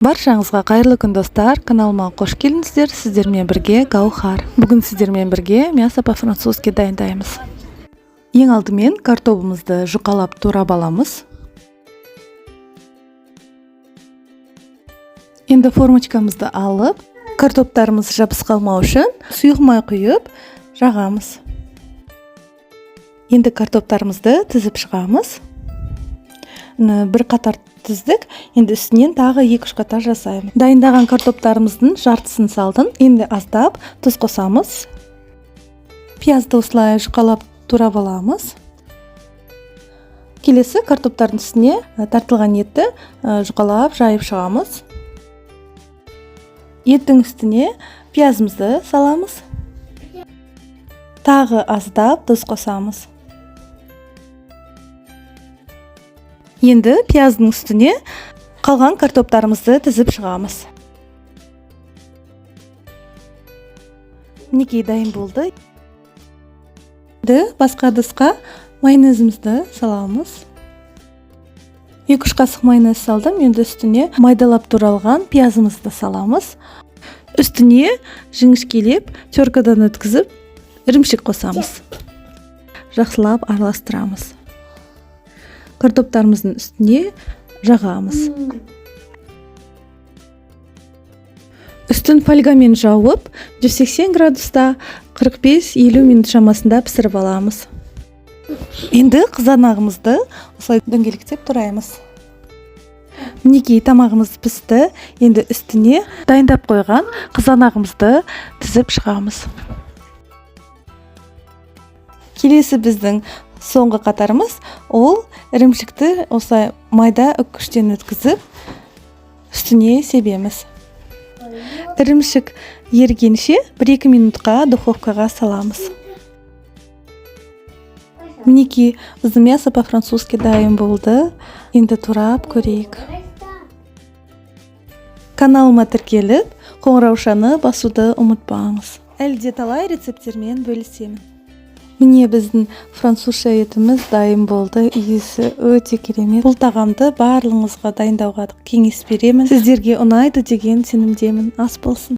Баршаңызға қайырлы күн достар, каналыма қош келдіңіздер. Сіздермен бірге Гаухар. Бүгін сіздермен бірге мясо по-французски дайындаймыз. Ең алдымен картобымызды жұқалап турап аламыз. Енді формочкамызды алып, картоптарымыз жабыс қалмау үшін сұйық май құйып жағамыз. Енді картоптарымызды тізіп шығамыз. Бір қатар тіздік, енді үстінен тағы 2-3 қатар жасаймын. Дайындаған картоптарымыздың жартысын салдым. Енді аздап тұз қосамыз. Пиязды осылай жұқалап турап аламыз. Келесі картоптардың үстіне тартылған етті жұқалап жайып шығамыз. Еттің үстіне пиязымызды саламыз. Тағы аздап тұз қосамыз. Енді пияздың үстіне қалған картоптарымызды тізіп шығамыз. Мінекей дайын болды. Енді басқа ыдысқа майонезімізді саламыз. 2-3 қасық майонез салдым. Енді үстіне майдалап туралған пиязымызды саламыз. Үстіне жіңішкелеп, теркадан өткізіп, ірімшік қосамыз. Жақсылап араластырамыз. Картоптарымыздың үстіне жағамыз. Үстін фольгамен жауып, 180 градуста 45-50 минут шамасында пісіріп аламыз. Енді қызанағымызды осылай дөңгелектеп тураймыз. Мінекей тамағымыз пісті. Енді үстіне дайындап қойған қызанағымызды тізіп шығамыз. Келесі біздің соңғы қатарымыз, ол ірімшікті осылай майда үккіштен өткізіп, үстіне себеміз. Ірімшік ергенше 1-2 минутқа духовкаға саламыз. Мінекей біздің мясо по-французски дайын болды. Енді турап көрейік. Каналыма тіркеліп, қоңыраушаны басуды ұмытпаңыз. Әлде талай рецептермен бөлісемін. Міне біздің французша етіміз дайын болды. Иісі өте керемет. Бұл тағамды барлығыңызға дайындауға кеңес беремін. Сіздерге ұнайды деген сенімдемін. Ас болсын.